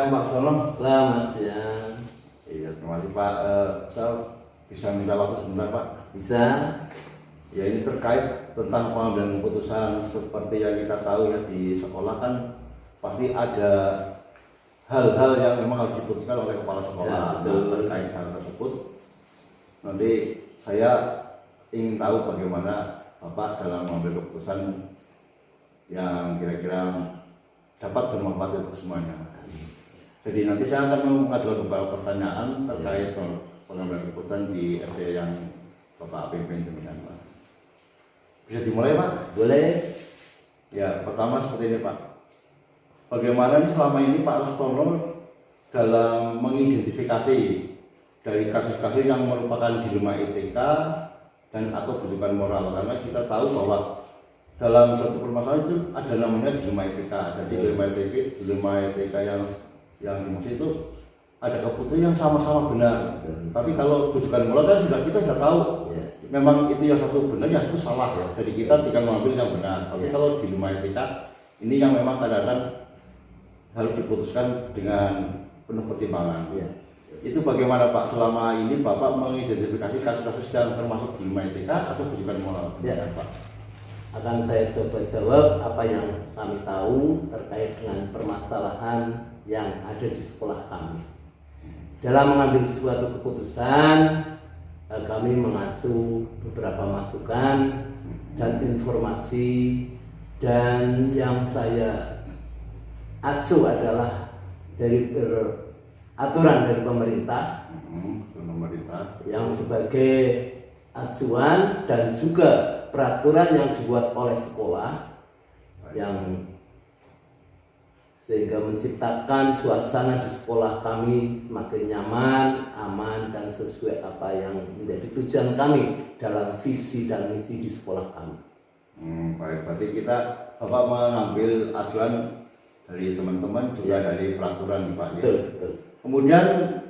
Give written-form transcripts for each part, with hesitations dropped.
siang Pak Solom. Selamat siang. Iya, terima kasih Pak. Saya bisa minta waktu sebentar Pak? Bisa. Ya, ini terkait tentang pengambilan keputusan. Seperti yang kita tahu ya, di sekolah kan pasti ada hal-hal yang memang harus diputuskan oleh kepala sekolah. Ya, terkait hal tersebut, nanti saya ingin tahu bagaimana Bapak dalam mengambil keputusan yang kira-kira dapat bermanfaat untuk semuanya. Jadi nanti saya akan mengajukan beberapa pertanyaan terkait pengambilan keputusan di SD yang Bapak pimpin demikian Pak. Bisa dimulai Pak? Boleh. Ya, pertama seperti ini Pak. Bagaimana nih selama ini Pak Rustono dalam mengidentifikasi dari kasus-kasus yang merupakan dilema etika dan atau bujukan moral, karena kita tahu bahwa dalam suatu permasalahan itu ada namanya dilema etika. Jadi dilema etika yang dimaksud itu ada keputusan yang sama-sama benar. Tapi kalau bujukan moral kan kita sudah tahu memang itu yang satu benar, yang satu salah ya. Jadi kita tidak mengambil yang benar. Tapi kalau dilema etika ini yang memang kadang-kadang harus diputuskan dengan penuh pertimbangan. Itu bagaimana Pak selama ini Bapak mengidentifikasi kasus-kasus yang termasuk dilema etika atau bujukan moral? Pak. Akan saya coba jawab apa yang kami tahu terkait dengan permasalahan yang ada di sekolah kami. Dalam mengambil suatu keputusan, kami mengacu beberapa masukan dan informasi, dan yang saya acu adalah dari aturan dari pemerintah yang sebagai acuan, dan juga peraturan yang dibuat oleh sekolah yang sehingga menciptakan suasana di sekolah kami semakin nyaman, aman, dan sesuai apa yang menjadi tujuan kami dalam visi dan misi di sekolah kami. Baik, berarti Bapak mengambil acuan dari teman-teman juga dari peraturan Pak. Betul. Kemudian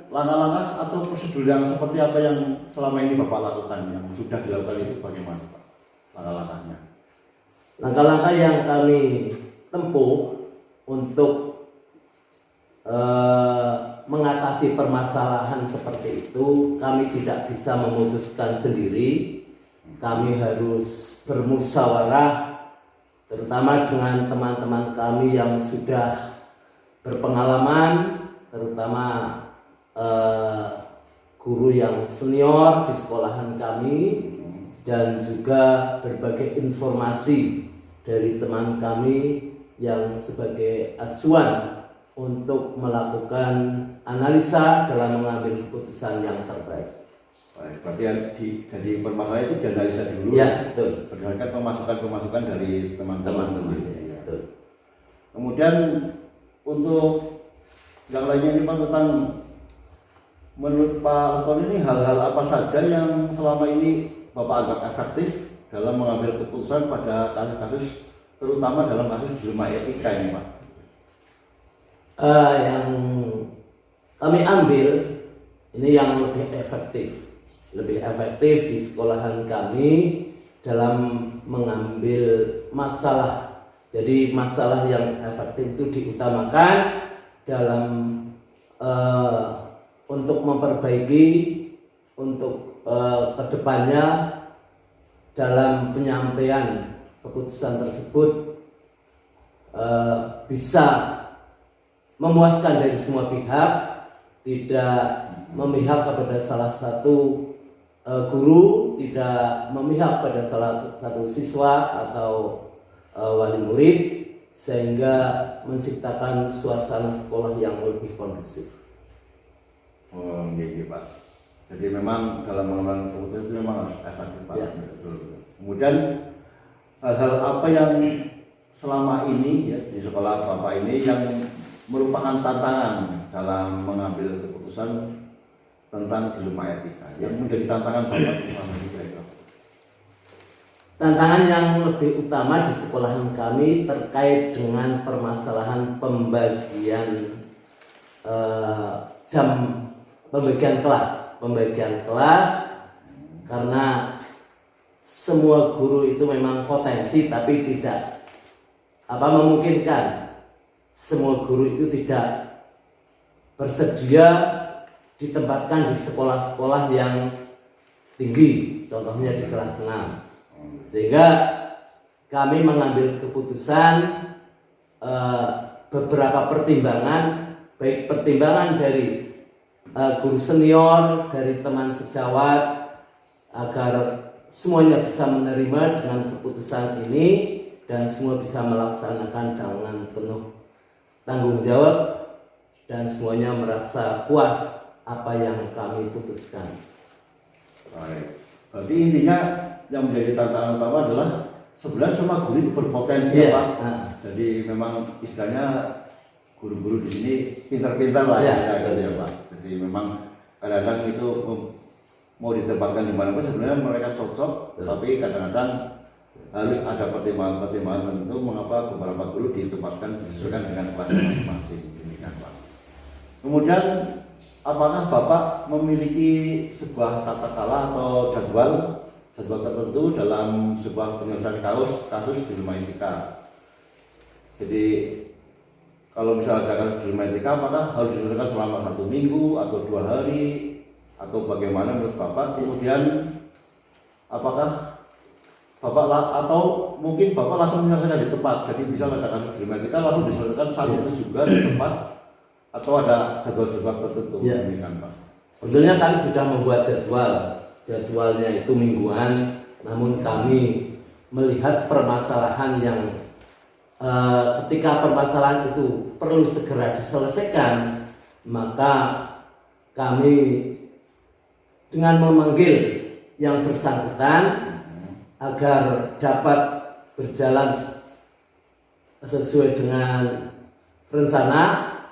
langkah-langkah atau prosedur yang seperti apa yang selama ini Bapak lakukan, yang sudah dilakukan itu bagaimana Pak? Langkah-langkahnya. Langkah-langkah yang kami tempuh untuk mengatasi permasalahan seperti itu, kami tidak bisa memutuskan sendiri. Kami harus bermusyawarah, terutama dengan teman-teman kami yang sudah berpengalaman, terutama guru yang senior di sekolahan kami, dan juga berbagai informasi dari teman kami yang sebagai acuan untuk melakukan analisa dalam mengambil keputusan yang terbaik. Baik, berarti jadi permasalahan itu dianalisa dulu. Ya, betul. Berdasarkan pemasukan dari teman-teman. Ya, betul. Kemudian untuk yang lainnya ini Pak, tentang menurut Pak Rustono ini hal-hal apa saja yang selama ini Bapak anggap efektif dalam mengambil keputusan pada kasus-kasus, terutama dalam kasus dilema etika ini Pak? Yang kami ambil ini yang lebih efektif di sekolahan kami dalam mengambil masalah. Jadi masalah yang efektif itu diutamakan dalam untuk memperbaiki untuk kedepannya dalam penyampaian keputusan tersebut bisa memuaskan dari semua pihak, tidak memihak kepada salah satu guru, tidak memihak pada salah satu siswa atau wali murid, sehingga menciptakan suasana sekolah yang lebih kondusif. Oh, gitu Pak. Jadi memang dalam mengambil keputusan itu memang harus efektif Pak. Ya. Kemudian hal-hal apa yang selama ini ya, di sekolah Bapak ini yang merupakan tantangan dalam mengambil keputusan tentang dilema etika, yang menjadi tantangan Bapak selama ini kira-kira? Tantangan yang lebih utama di sekolahan kami terkait dengan permasalahan pembagian pembagian kelas, karena semua guru itu memang potensi, tapi tidak memungkinkan semua guru itu tidak bersedia ditempatkan di sekolah-sekolah yang tinggi, contohnya di kelas 6. Sehingga kami mengambil keputusan beberapa pertimbangan, baik pertimbangan dari guru senior, dari teman sejawat, agar semuanya bisa menerima dengan keputusan ini dan semua bisa melaksanakan dengan penuh tanggung jawab dan semuanya merasa puas apa yang kami putuskan. Baik. Berarti intinya yang menjadi tantangan utama adalah sebenarnya semua guru itu berpotensi, Iya. Pak. Jadi memang istilahnya guru-guru di sini pintar-pintar lah, Iya, gitu ya, Pak. Jadi memang kadang-kadang itu mau ditempatkan di mana pun sebenarnya mereka cocok, tapi kadang-kadang harus ada pertimbangan-pertimbangan tertentu mengapa beberapa guru ditempatkan disesuaikan dengan kelas masing-masing, ini kan, Pak. Kemudian apakah Bapak memiliki sebuah tata kelola atau jadwal tertentu dalam sebuah penyelesaian kasus di rumah etika? Jadi kalau misalnya ada kasus di rumah etika, apakah harus diselesaikan selama 1 minggu atau 2 hari atau bagaimana menurut Bapak? Kemudian apakah Bapak atau mungkin Bapak langsung menyelesaikan di tempat, jadi bisa ada kasus di rumah etika langsung diselesaikan saat itu juga di tempat, atau ada jadwal-jadwal tertentu? Ya. Ini kan, Pak. Sebetulnya kami sudah membuat jadwalnya itu mingguan, namun kami melihat permasalahan yang ketika permasalahan itu perlu segera diselesaikan, maka kami dengan memanggil yang bersangkutan agar dapat berjalan sesuai dengan rencana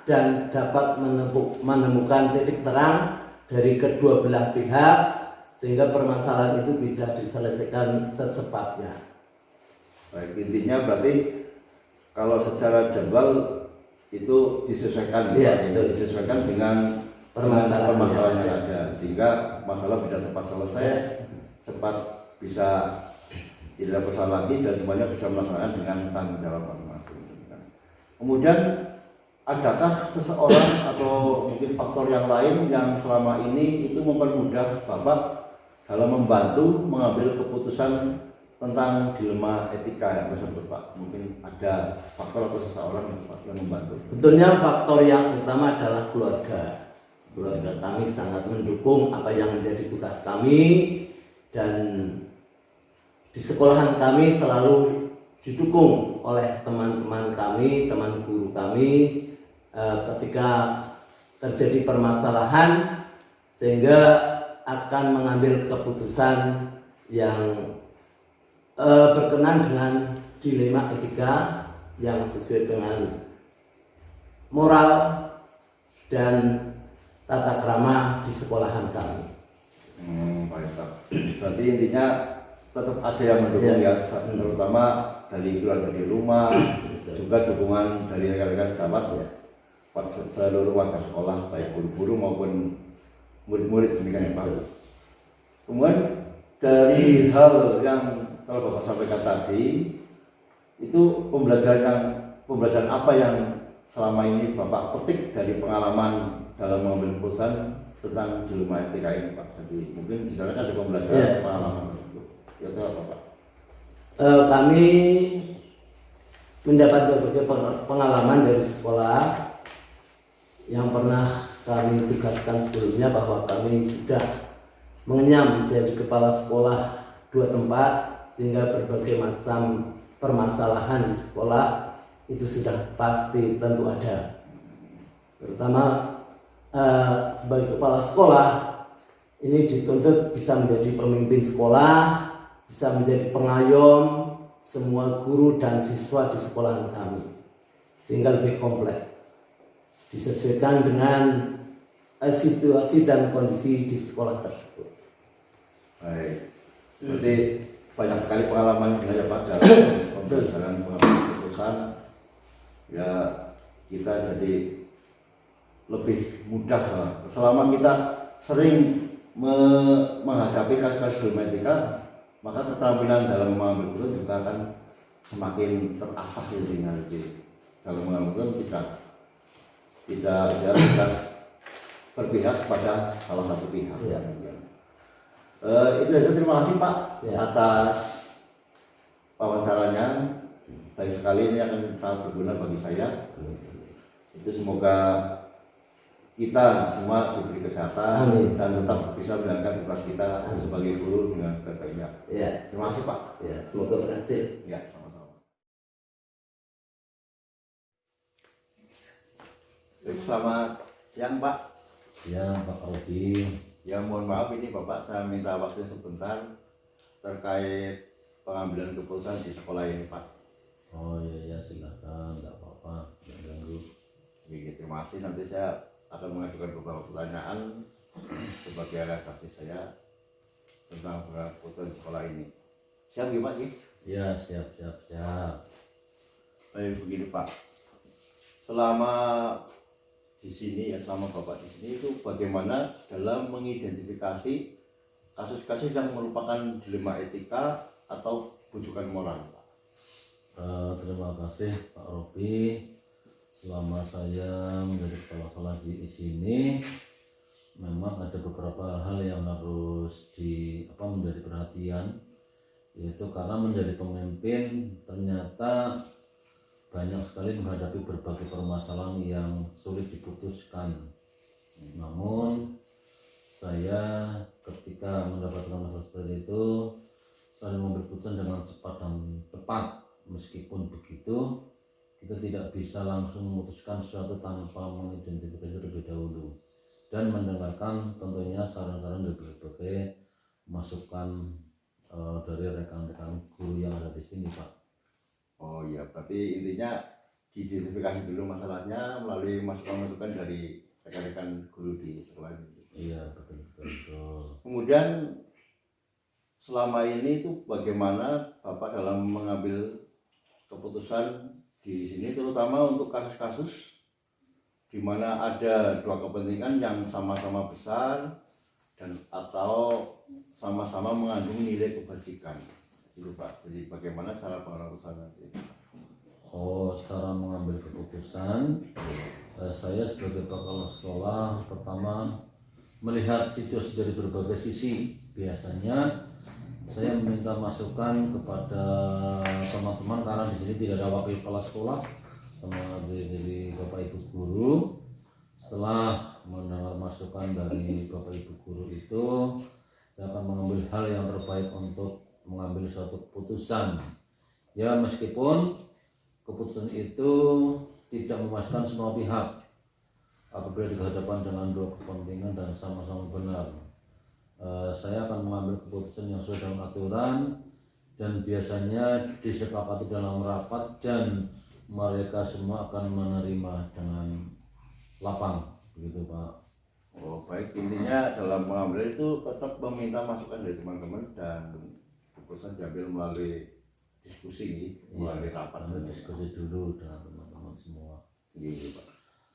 dan dapat menemukan titik terang dari kedua belah pihak sehingga permasalahan itu bisa diselesaikan secepatnya. Baik, intinya berarti kalau secara jadwal itu disesuaikan, ya, itu disesuaikan dengan permasalahan yang ada, sehingga masalah bisa cepat selesai, cepat bisa tidak ada persoalan lagi dan semuanya bisa melaksanakan dengan tanggung jawab masing-masing. Kemudian adakah seseorang atau mungkin faktor yang lain yang selama ini itu mempermudah Bapak dalam membantu mengambil keputusan tentang dilema etika yang tersebut, Pak? Mungkin ada faktor atau seseorang yang membantu? Betulnya faktor yang utama adalah keluarga. Keluarga kami sangat mendukung apa yang menjadi tugas kami, dan di sekolahan kami selalu didukung oleh teman-teman kami, teman guru kami ketika terjadi permasalahan, sehingga akan mengambil keputusan yang berkenan dengan dilema etika yang sesuai dengan moral dan tata krama di sekolahan kami. Baik, Pak. Berarti intinya tetap ada yang mendukung, ya, terutama dari keluarga di rumah, juga dukungan dari rekan-rekan sejawat, seluruh warga sekolah, baik guru-guru maupun murid-murid, demikian, Pak. Kemudian dari hal yang kalau Bapak sampaikan tadi, itu pembelajaran apa yang selama ini Bapak petik dari pengalaman dalam mengambil keputusan tentang dilema etika ini, Pak? Jadi mungkin di sana kan ada pembelajaran pengalaman tersebut. Ya, itu apa, Pak? Kami mendapat berbagai pengalaman dari sekolah yang pernah kami tugaskan sebelumnya, bahwa kami sudah mengenyam dari kepala sekolah 2 tempat, sehingga berbagai macam permasalahan di sekolah itu sudah pasti tentu ada. Terutama sebagai kepala sekolah ini dituntut bisa menjadi pemimpin sekolah, bisa menjadi pengayom semua guru dan siswa di sekolahan kami, sehingga lebih kompleks disesuaikan dengan situasi dan kondisi di sekolah tersebut. Baik, berarti banyak sekali pengalaman ya, Pak, dalam pembelajaran pengambilan keputusan. Ya, kita jadi lebih mudah lah. Selama kita sering menghadapi kasus-kasus dilema etika, maka keterampilan dalam mengambil keputusan juga akan semakin terasah intinya. Dalam mengambil keputusan tidak berpihak kepada salah satu pihak. Iya. Itu saja, terima kasih Pak Ya. atas wawancaranya. Baik sekali, ini akan sangat berguna bagi saya. Itu semoga kita semua diberi kesehatan. Amin. Dan tetap bisa menjalankan tugas kita sebagai guru dengan sebaik-baiknya. Ya. Terima kasih Pak. Ya, semoga berhasil. Ya, sama-sama. Baik, selamat siang Pak. Ya, Pak Robi. Ya, mohon maaf ini Bapak, saya minta waktu sebentar terkait pengambilan keputusan di sekolah ini Pak. Oh iya, silakan, nggak apa-apa, nggak ganggu. Oke, terima kasih. Nanti saya akan mengajukan beberapa pertanyaan sebagai reaksi saya tentang keputusan di sekolah ini. Siap ya Pak? Ya, siap. Baik, begini Pak. Selama di sini, selama Bapak di sini itu bagaimana dalam mengidentifikasi kasus-kasus yang merupakan dilema etika atau bujukan moral, Pak? Terima kasih Pak Robi. Selama saya menjadi kepala sekolah di sini, memang ada beberapa hal yang harus menjadi perhatian, yaitu karena menjadi pemimpin ternyata banyak sekali menghadapi berbagai permasalahan yang sulit diputuskan. Namun saya ketika mendapatkan masalah seperti itu selalu mengambil keputusan dengan cepat dan tepat. Meskipun begitu, kita tidak bisa langsung memutuskan sesuatu tanpa mengidentifikasi terlebih dahulu dan mendengarkan tentunya saran-saran dari berbagai masukan dari rekan-rekan guru yang ada di sini, Pak. Oh iya, berarti intinya diidentifikasi dulu masalahnya melalui masukan-masukan dari rekan-rekan guru di sekolah ini. Iya, betul. Kemudian selama ini itu bagaimana Bapak dalam mengambil keputusan di sini, terutama untuk kasus-kasus di mana ada dua kepentingan yang sama-sama besar dan atau sama-sama mengandung nilai kebajikan. Itu Pak. Jadi bagaimana cara pengambilan nanti? Oh, cara mengambil keputusan, saya sebagai kepala sekolah pertama melihat situasi dari berbagai sisi. Biasanya saya meminta masukan kepada teman-teman karena di sini tidak ada wakil kepala sekolah, sama dari Bapak Ibu guru. Setelah mendengar masukan dari Bapak Ibu guru itu, saya akan mengambil hal yang terbaik untuk mengambil suatu keputusan. Ya, meskipun keputusan itu tidak memuaskan semua pihak apabila dihadapkan dengan dua kepentingan dan sama-sama benar. Saya akan mengambil keputusan yang sesuai dengan aturan dan biasanya disepakati dalam rapat dan mereka semua akan menerima dengan lapang, begitu Pak. Oh baik, intinya dalam mengambil itu tetap meminta masukan dari teman-teman dan keputusan diambil melalui diskusi, melalui rapat. Diskusi dulu dengan teman-teman semua. Gitu Pak.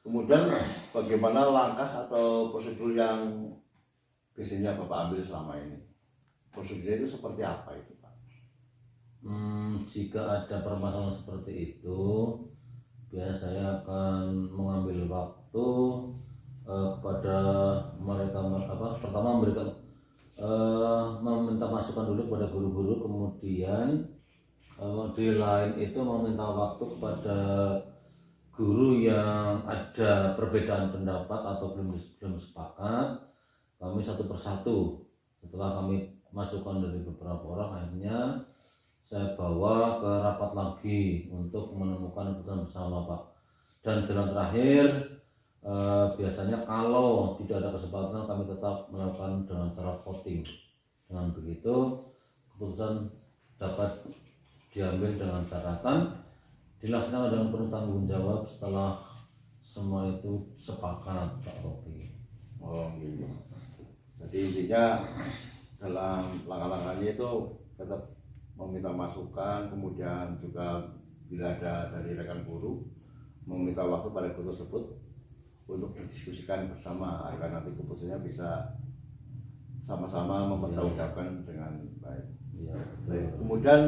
Kemudian bagaimana langkah atau prosedur yang biasanya Bapak ambil selama ini? Prosedurnya itu seperti apa itu Pak? Jika ada permasalahan seperti itu, biasanya saya akan mengambil waktu kepada mereka, pertama memberikan meminta masukan dulu kepada guru-guru, kemudian di lain itu meminta waktu kepada guru yang ada perbedaan pendapat atau belum sepakat. Kami satu persatu, setelah kami masukan dari beberapa orang, akhirnya saya bawa ke rapat lagi untuk menemukan keputusan bersama Pak. Dan jalan terakhir, biasanya kalau tidak ada kesepakatan kami tetap melakukan dengan cara voting. Dengan begitu keputusan dapat diambil dengan catatan, dilaksanakan dengan penuh tanggung jawab setelah semua itu sepakat, Pak Robi. Oh gitu. Jadi intinya dalam langkah-langkahnya itu tetap meminta masukan, kemudian juga bila ada dari rekan guru meminta waktu pada guru tersebut untuk didiskusikan bersama agar nanti keputusannya bisa sama-sama mempertanggungjawabkan dengan baik. Ya, Baik. Kemudian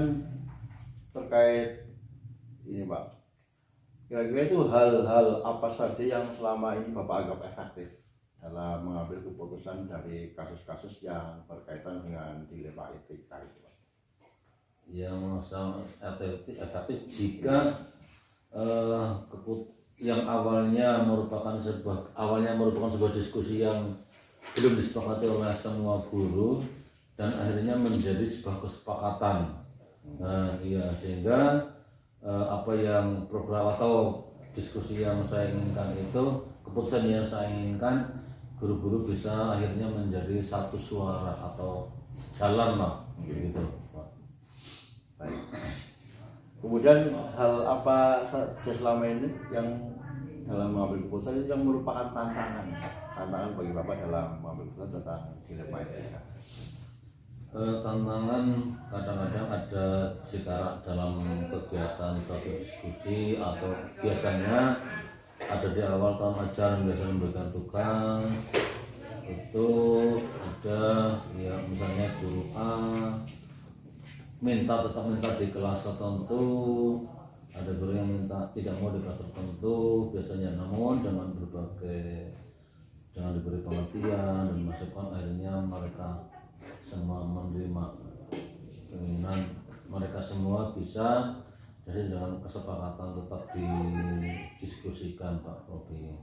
terkait ini Pak, kira-kira itu hal-hal apa saja yang selama ini Bapak anggap efektif dalam mengambil keputusan dari kasus-kasus yang berkaitan dengan dilema etika itu, Pak? Yang efektif jika yang awalnya merupakan sebuah diskusi yang belum disepakati oleh semua guru dan akhirnya menjadi sebuah kesepakatan. Nah, iya, sehingga apa yang program atau diskusi yang saya inginkan itu, keputusan yang saya inginkan, guru-guru bisa akhirnya menjadi satu suara atau jalan lah, gitu. Baik. Kemudian hal apa saja selama ini yang dalam mengambil keputusan itu yang merupakan tantangan bagi Bapak dalam mengambil keputusan tentang dilema etika? Tantangan kadang-kadang ada jika dalam kegiatan suatu diskusi atau biasanya ada di awal tahun ajaran biasanya memberikan tugas itu, ada ya misalnya guru A tetap minta di kelas tertentu, ada guru yang minta tidak mau di kelas tertentu biasanya, namun dengan diberi pengertian dan masukan akhirnya mereka semua menerima keinginan mereka semua bisa, jadi dengan kesepakatan tetap didiskusikan Pak Robi.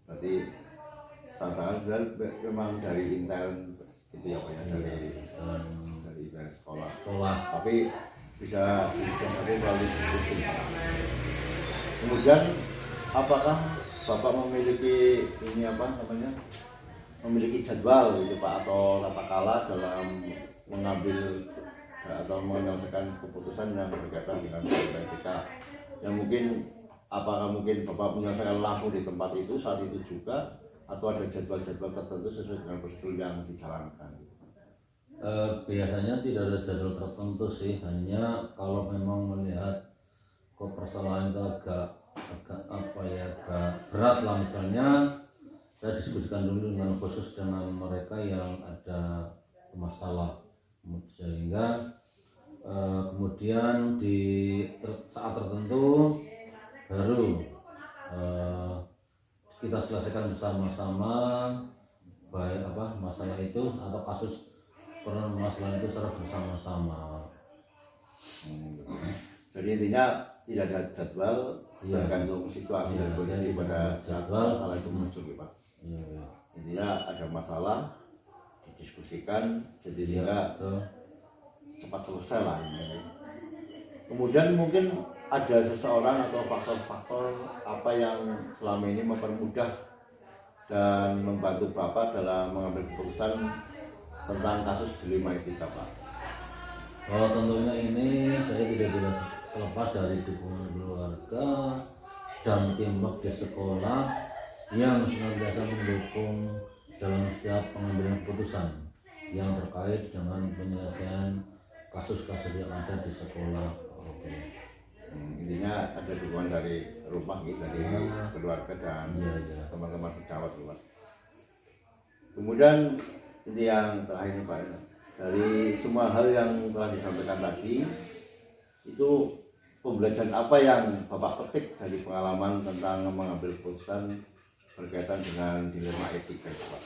Berarti tantangan sebenarnya memang dari intern itu ya Pak ya, dari intern sekolah. Tapi bisa melalui diskusi. Kemudian apakah Bapak memiliki memiliki jadwal gitu Pak, atau tata kelola dalam mengambil atau menyelesaikan keputusan yang berkaitan dengan etika, yang apakah mungkin Bapak menyelesaikan langsung di tempat itu saat itu juga, atau ada jadwal-jadwal tertentu sesuai dengan prosedur yang dijalankan? Biasanya tidak ada jadwal tertentu sih, hanya kalau memang melihat kok persoalan itu agak berat lah, misalnya saya diskusikan dulu dengan khusus dengan mereka yang ada masalah, sehingga kemudian di saat tertentu baru kita selesaikan bersama-sama baik masalah itu atau kasus permasalahan itu secara bersama-sama. Jadi intinya tidak ada jadwal, tergantung situasi dan kondisi pada saat masalah itu muncul Pak. Intinya ada masalah didiskusikan, jadi sehingga cepat selesai lah ini. Kemudian mungkin ada seseorang atau faktor-faktor apa yang selama ini mempermudah dan membantu Bapak dalam mengambil keputusan tentang kasus dilema etika Pak? Tentunya ini saya tidak bisa selepas dari dukungan keluarga dan teamwork di sekolah yang senantiasa mendukung dalam setiap pengambilan keputusan yang terkait dengan penyelesaian kasus-kasus yang ada di sekolah. Intinya ada dukungan dari rumah gitu, dari keluarga dan teman-teman sejawat Pak. Kemudian ini yang terakhir Pak, dari semua hal yang telah disampaikan tadi, itu pembelajaran apa yang Bapak petik dari pengalaman tentang mengambil keputusan berkaitan dengan dilema etika itu Pak?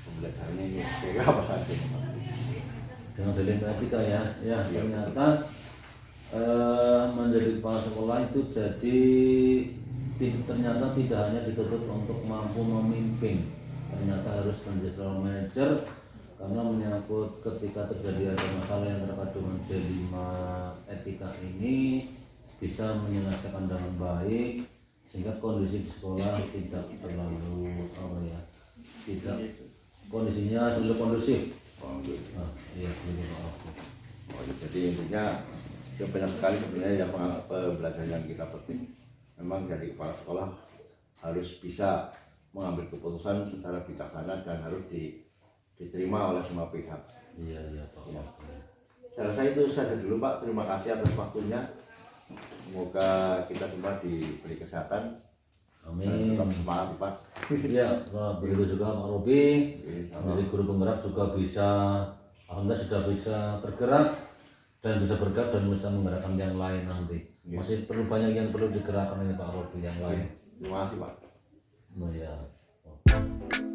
Pembelajarannya ini kira apa saja Pak? Dengan dilema etika ya ternyata menjadi kepala sekolah itu ternyata tidak hanya dituntut untuk mampu memimpin, ternyata harus menjadi seorang manajer, karena menyangkut ketika terjadi ada masalah yang terkait dengan dilema etika ini bisa menyelesaikan dengan baik sehingga kondisi di sekolah tidak terlalu kondisinya sudah kondusif. Jadi intinya banyak sekali sebenarnya yang pembelajaran yang kita petik. Memang dari kepala sekolah harus bisa mengambil keputusan secara bijaksana dan harus diterima oleh semua pihak. Iya Pak. Ya. Saya rasa itu saja dulu Pak. Terima kasih atas waktunya. Semoga kita semua diberi kesehatan. Amin. Tetap semangat Pak. Iya, begitu juga Pak Robi. Jadi guru penggerak juga bisa, alhamdulillah sudah bisa tergerak dan bisa bergerak dan bisa menggerakkan yang lain nanti. Masih perlu banyak yang perlu digerakkan ini Pak Robi yang lain. Terima kasih Pak. Oh ya.